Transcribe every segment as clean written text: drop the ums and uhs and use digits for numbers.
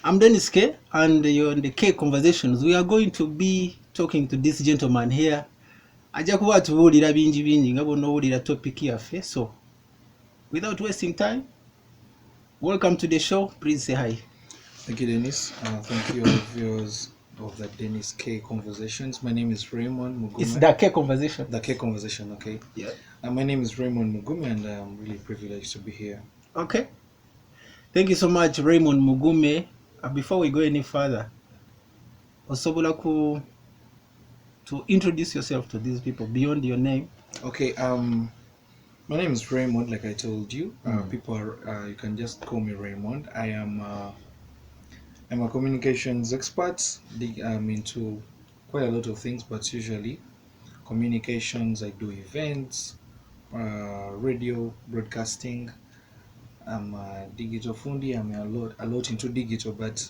I'm Dennis K, and you're on the K Conversations. We are going to be talking to this gentleman here. Ajja kuba tubuulira bingi nga bw'onoowulira topic yaffe. So, without wasting time, welcome to the show. Please say hi. Thank you, Dennis. Thank you, all viewers of the Dennis K Conversations. My name is Raymond Mugume. It's the K Conversation. The K Conversation, okay. Yeah. My name is Raymond Mugume, and I'm really privileged to be here. Okay. Thank you so much, Raymond Mugume. Before we go any further, osobola to introduce yourself to these people beyond your name. Okay. My name is Raymond, like I told you. People are, you can just call me Raymond. I'm a communications expert. I'm into quite a lot of things, but usually communications. I do events, radio, broadcasting. I'm a digital fundi. I'm a lot into digital, but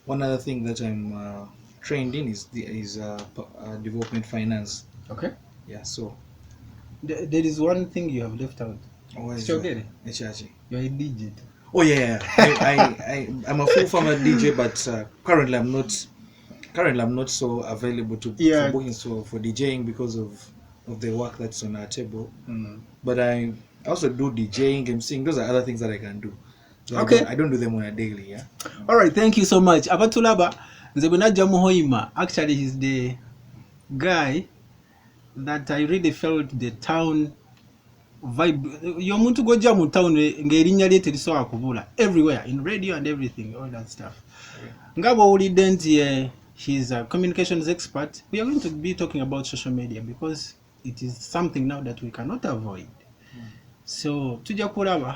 one other thing that I'm trained in is development finance. Okay. Yeah. So There is one thing you have left out. always You're a DJ. Oh yeah. I'm a full former DJ, but currently I'm not so available for booking for DJing because of the work that's on our table. But I also do DJing, emceeing. Those are other things that I can do. So Okay. I don't do them on a daily. Yeah. All right, thank you so much. Abatulaba, nze bwe najja Muhoima, actually he's the guy that I really felt the town vibe. Y'omuntu gojja mu town ng'erinnya lye terisobola kubula everywhere in radio and everything, all that stuff. Nga bw'owulidde nti he's a communications expert. We are going to be talking about social media because it is something now that we cannot avoid. So tujja kulaba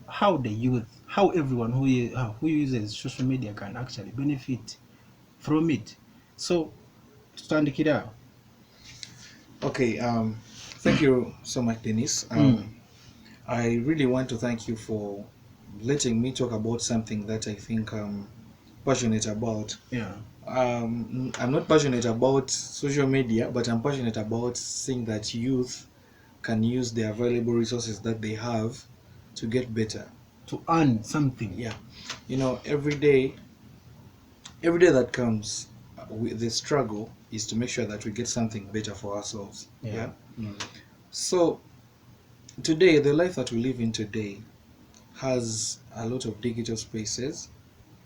how the youth, how everyone who uses social media can actually benefit from it. So tutandikira. Okay. Thank you so much, Dennis. I really want to thank you for letting me talk about something that I think I'm passionate about. Yeah. I'm not passionate about social media, but I'm passionate about seeing that youth can use the available resources that they have to get better, To earn something. Yeah. Every day that comes with the struggle is to make sure that we get something better for ourselves. Yeah. So today, the life that we live in today has a lot of digital spaces,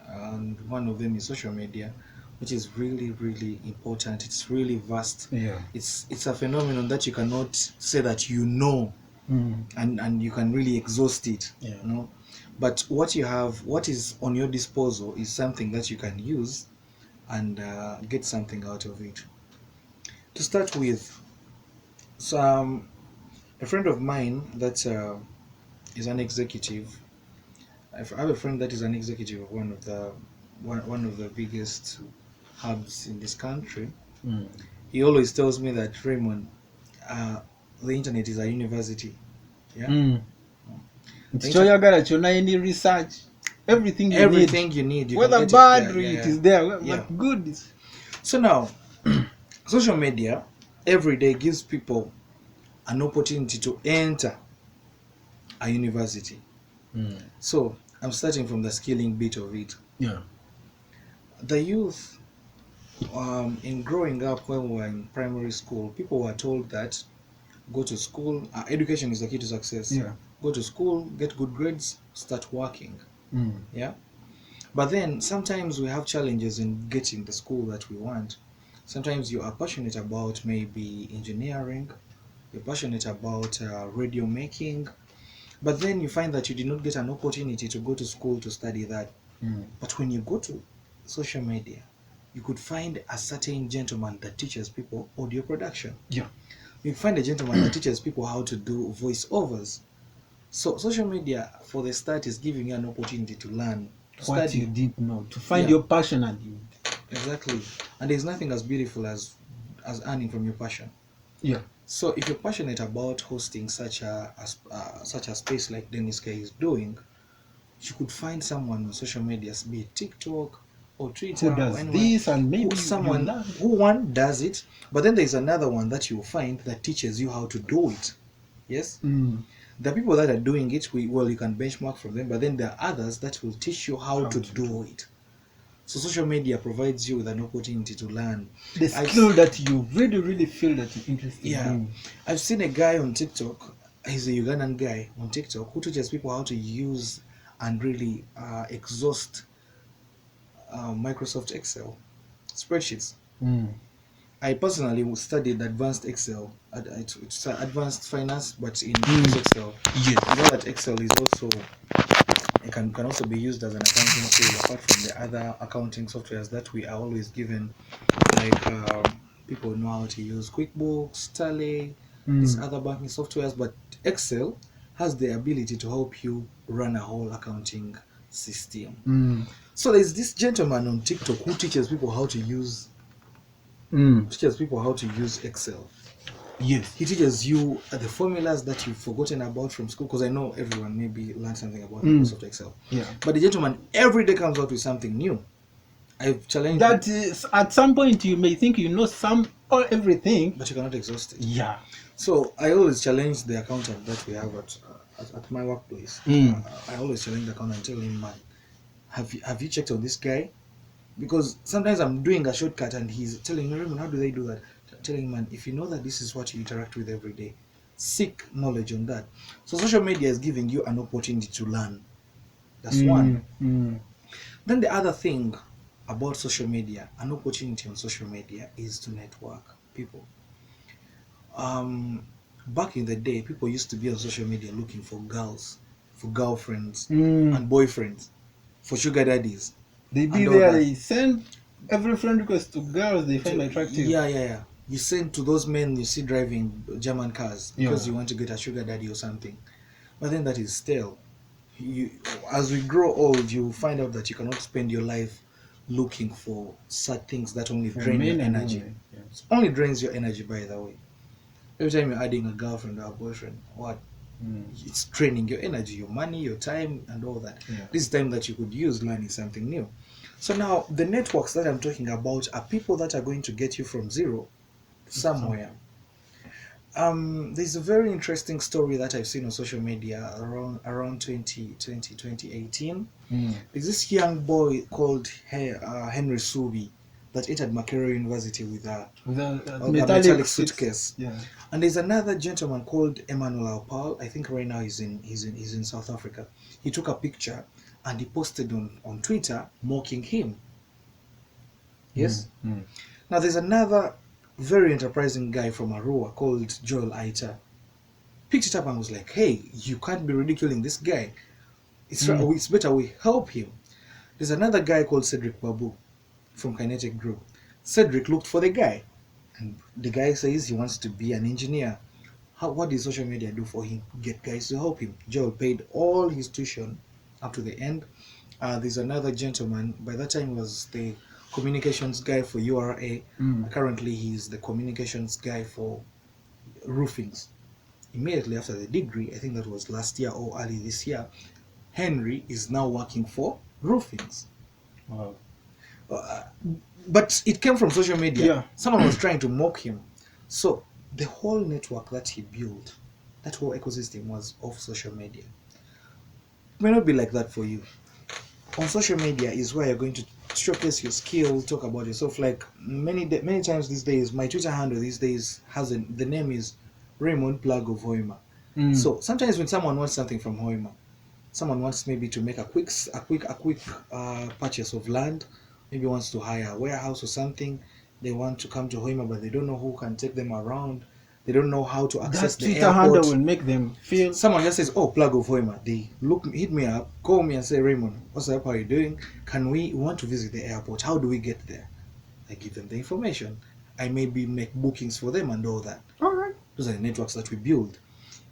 and one of them is social media, which is really, really important. It's really vast. Yeah. It's a phenomenon that you cannot say that and you can really exhaust it. Yeah. But what is on your disposal is something that you can use and get something out of it. To start with, a friend of mine that is an executive. I have a friend that is an executive of one of the biggest hubs in this country. He always tells me that, Raymond, the internet is a university. Yeah. Kyoyagala kyonna, any research, everything you need. Whether bad, it is there. But good. So now, social media every day gives people an opportunity to enter a university. So I'm starting from the skilling bit of it. Yeah. The youth, in growing up when we were in primary school, people were told that go to school. Education is the key to success. Yeah. Go to school, get good grades, start working. Yeah. But then sometimes we have challenges in getting the school that we want. Sometimes you are passionate about maybe engineering, you're passionate about radio making, but then you find that you did not get an opportunity to go to school to study that. But when you go to social media, you could find a certain gentleman that teaches people audio production. Yeah. You find a gentleman that teaches people how to do voiceovers. So social media, for the start, is giving you an opportunity to learn, to What study. you didn't know, to find your passion at you. Exactly. And there's nothing as beautiful as earning from your passion. Yeah. So if you're passionate about hosting such a space like Dennis K is doing, you could find someone on social media, be it TikTok or Twitter, Who does or this, and maybe someone you learn. who one does it, but then there's another one that you'll find that teaches you how to do it. Yes. The people that are doing it, you can benchmark from them, but then there are others that will teach you how to do it. So social media provides you with an opportunity to learn. The I've skill that you really feel that you're interested Yeah, in. I've seen a guy on TikTok. He's a Ugandan guy on TikTok who teaches people how to use and really exhaust Microsoft Excel spreadsheets. Mm. I personally studied advanced Excel, it's advanced finance, but in Mm. Excel. Yes. You know that Excel is also, it can also be used as an accounting tool apart from the other accounting softwares that we are always given, like people know how to use QuickBooks, Tally, these Mm. other banking softwares, but Excel has the ability to help you run a whole accounting system. Mm. So there's this gentleman on TikTok who Mm. teaches people how to use Excel. Yes. He teaches you the formulas that you've forgotten about from school, because I know everyone maybe learned something about Mm. Microsoft Excel. Yeah. But the gentleman every day comes out with something new. I've challenged, That is, at some point you may think you know some or everything. but you cannot exhaust it. Yeah. So I always challenge the accountant that we have at my workplace. Mm. I always challenge the accountant and tell him, man, have you checked on this guy? Because sometimes I'm doing a shortcut and he's telling me, Raymond, how do they do that? Telling him, man, if you know that this is what you interact with every day, seek knowledge on that. So social media is giving you an opportunity to learn. That's one. Mm. Mm. Then the other thing about social media, an opportunity on social media is to network people. Um, Back in the day, people used to be on social media looking for girls, for girlfriends, Mm. and boyfriends, for sugar daddies, They be and all there, that. they send every friend request to girls they find attractive. Yeah. You send to those men you see driving German cars because Yeah. you want to get a sugar daddy or something. But then that is stale. You, as we grow old, you find out that you cannot spend your life looking for such things that only For drain your men and energy. women. Yeah. It only drains your energy, by the way. Every time you're adding a girlfriend or a boyfriend, what? Mm. It's draining your energy, your money, your time, and all that. Yeah. This is time that you could use learning something new. So now the networks that I'm talking about are people that are going to get you from zero to somewhere. There's a very interesting story that I've seen on social media around 2018. Mm. There's this young boy called Henry Subi that entered Makerere University with With a a metallic six. suitcase. Yeah. And there's another gentleman called Emmanuel Alpal. I think right now he's in South Africa. He took a picture and he posted on Twitter mocking him. Mm. Yes. Mm. Now there's another very enterprising guy from Arua called Joel Aita. Picked it up and was like, "Hey, you can't be ridiculing this guy. It's better we help him." There's another guy called Cedric Babu from Kinetic Group. Cedric looked for the guy, and the guy says he wants to be an engineer. What did social media do for him? Get guys to help him. Joel paid all his tuition up to the end. There's another gentleman. By that time, he was the communications guy for URA. Mm. Currently, he's the communications guy for roofings. Immediately after the degree, I think that was last year or early this year, Henry is now working for roofings. Wow. Uh, but it came from social media. Yeah. Someone was trying to mock him. So the whole network that he built, that whole ecosystem was of social media. It may not be like that for you. On social media is where you're going to showcase your skill, talk about yourself. Like many times these days, my Twitter handle these days the name is Raymond Plug of Hoima. Mm. So sometimes when someone wants something from Hoima, someone wants maybe to make a quick purchase of land, maybe wants to hire a warehouse or something, they want to come to Hoima but they don't know who can take them around, they don't know how to access That the Twitter handle airport. will make them feel. Someone just says, "Oh, Plug of Hoima." They hit me up, call me and say, "Raymond, what's up, how are you doing? We want to visit the airport, how do we get there?" I give them the information. I maybe make bookings for them and all that. All right. Those are the networks that we build.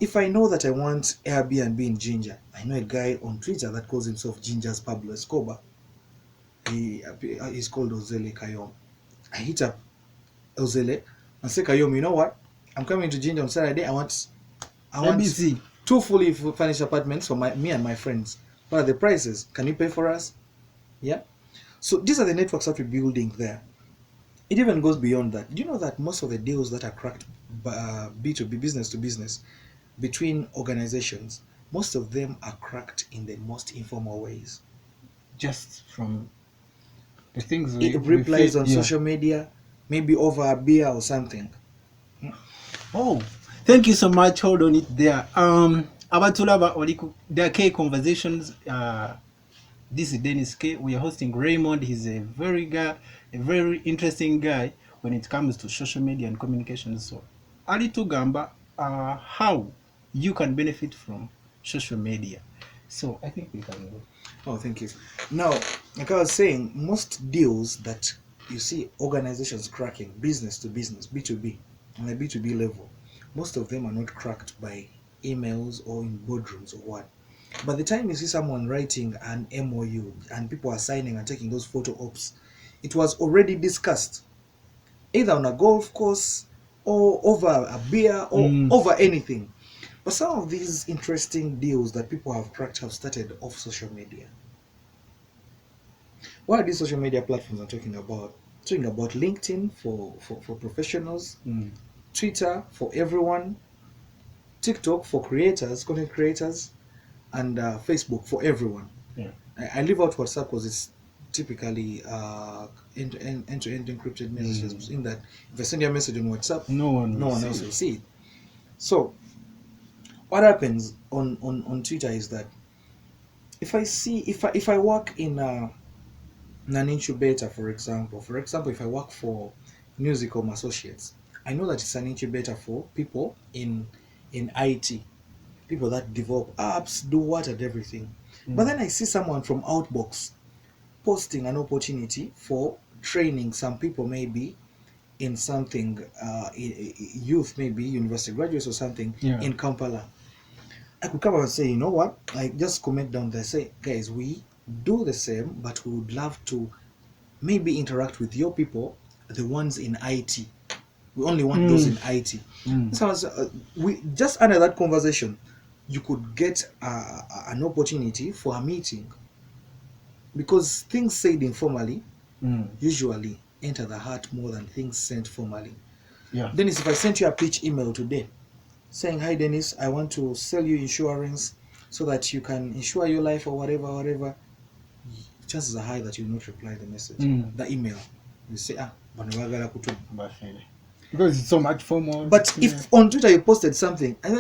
If I know that I want Airbnb in Ginger, I know a guy on Twitter that calls himself Ginger's Pablo Escobar. He's called Ozele Kayom. I hit up Ozele and say, "Kayom, you know what? I'm coming to Ginger on Saturday. I want ABC. 2 fully furnished apartments for me and my friends. What are the prices? Can you pay for us?" Yeah. So these are the networks that we're building there. It even goes beyond that. Do you know that most of the deals that are cracked B2B, business to business, between organizations, most of them are cracked in the most informal ways. Just from The things replies on yeah. social media, maybe over a beer or something. Oh, thank you so much. Hold on it there. Abatulaba Oliku, there are K conversations. This is Dennis K. We are hosting Raymond. He's a very interesting guy when it comes to social media and communications. So, Ali Tugamba, how you can benefit from social media. So, I think we can go. Oh, thank you. Now, like I was saying, most deals that you see organizations cracking, business to business, B2B, on a B2B level, most of them are not cracked by emails or in boardrooms or what. By the time you see someone writing an MOU and people are signing and taking those photo ops, it was already discussed, either on a golf course or over a beer or over anything. But some of these interesting deals that people have cracked have started off social media. What are these social media platforms I'm talking about? I'm talking about LinkedIn for professionals, Twitter for everyone, TikTok for creators, content creators, and Facebook for everyone. Yeah. I leave out WhatsApp because it's typically end-to-end encrypted messages. In that, if I send you a message on WhatsApp, No one else will see it. So, what happens on Twitter is that if I work in an incubator, for example, if I work for Musicom Associates, I know that it's an incubator for people in IT, people that develop apps, do what and everything. But then I see someone from Outbox posting an opportunity for training some people, maybe in something, youth, maybe university graduates or something, in Kampala. I could come up and say, you know what? I just comment down there, say, guys, we do the same, but we would love to maybe interact with your people, the ones in IT. We only want those in IT. So we just under that conversation, you could get an opportunity for a meeting, because things said informally usually enter the heart more than things sent formally. Yeah. Dennis, if I sent you a pitch email today saying, hi Dennis, I want to sell you insurance so that you can insure your life or whatever, chances are high that you will not reply the message, the email. You say, because it's so much formal. But if on Twitter you posted something, and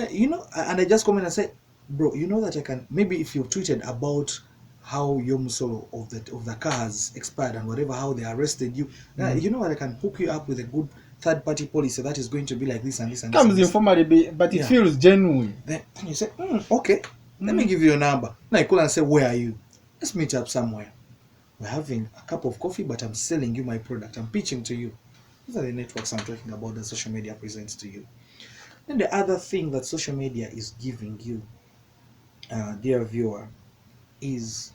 I just comment and say, bro, you know that I can, maybe if you tweeted about how your muscle of the car has expired and whatever, how they arrested you, you know what, I can hook you up with a good third party policy that is going to be like this and this and this. Comes informally, but it feels genuine. Then you say, okay, let me give you a number. Now you call and say, where are you? Let's meet up somewhere. We're having a cup of coffee, but I'm selling you my product. I'm pitching to you. These are the networks I'm talking about that social media presents to you. Then the other thing that social media is giving you, dear viewer, is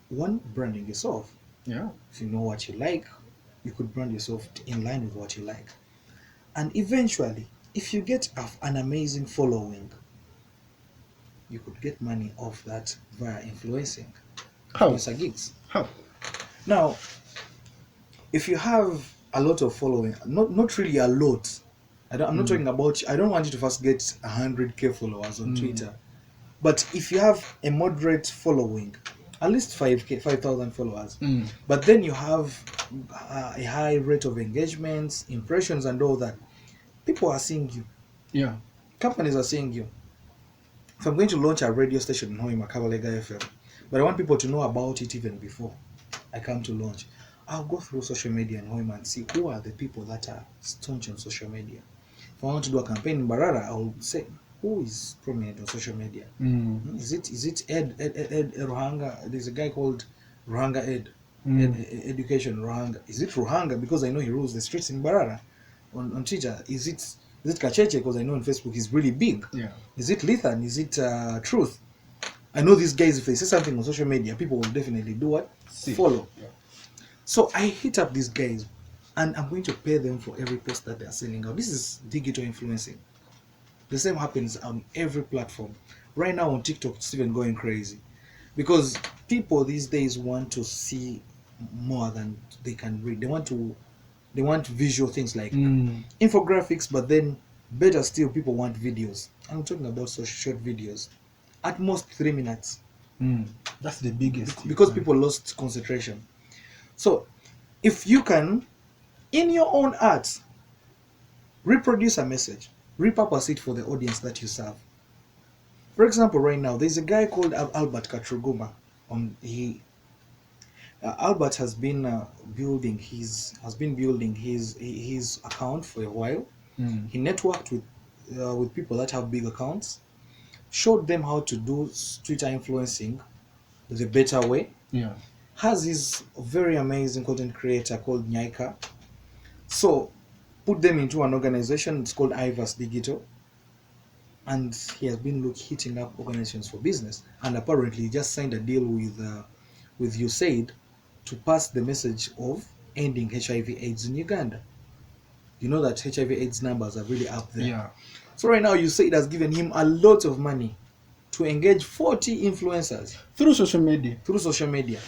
one, branding yourself. Yeah. If you know what you like, you could brand yourself in line with what you like. And eventually, if you get an amazing following, you could get money off that via influencing. How? Influencer gigs. How? Now, if you have a lot of following, not really a lot. I'm not talking about. I don't want you to first get 100K followers on Twitter, but if you have a moderate following, at least 5,000 followers, but then you have a high rate of engagements, impressions, and all that, people are seeing you. Yeah. Companies are seeing you. If I'm going to launch a radio station in Hoima, Kabalega FM, but I want people to know about it even before I come to launch, I'll go through social media in Hoima and see who are the people that are staunch on social media. If I want to do a campaign in Barara, I'll say, who is prominent on social media? Is it Ed Ruhanga? There's a guy called Ruhanga Ed Education Ruhanga. Is it Ruhanga because I know he rules the streets in Barara on Twitter? Is it Kacheche because I know on Facebook he's really big? Yeah. Is it Lithan? Is it Truth? I know these guys, if they say something on social media, people will definitely do what? Follow. Yeah. So I hit up these guys and I'm going to pay them for every post that they're sending out. This is digital influencing. The same happens on every platform. Right now on TikTok, it's even going crazy because people these days want to see more than they can read. They want visual things like infographics, but then better still, people want videos. I'm talking about such short videos, at most 3 minutes. That's the biggest. Because people lost concentration. So if you can, in your own art, reproduce a message, repurpose it for the audience that you serve. For example, right now there's a guy called Albert Katruguma. Albert has been building his account for a while. He networked with people that have big accounts, showed them how to do Twitter influencing the better way. Yeah. Has his very amazing content creator called Nyaika. So put them into an organization. It's called Ivers Digital, and he has been hitting up organizations for business. And apparently, he just signed a deal with USAID to pass the message of ending HIV/AIDS in Uganda. You know that HIV/AIDS numbers are really up there. Yeah. So right now, USAID has given him a lot of money to engage 40 influencers Through social media.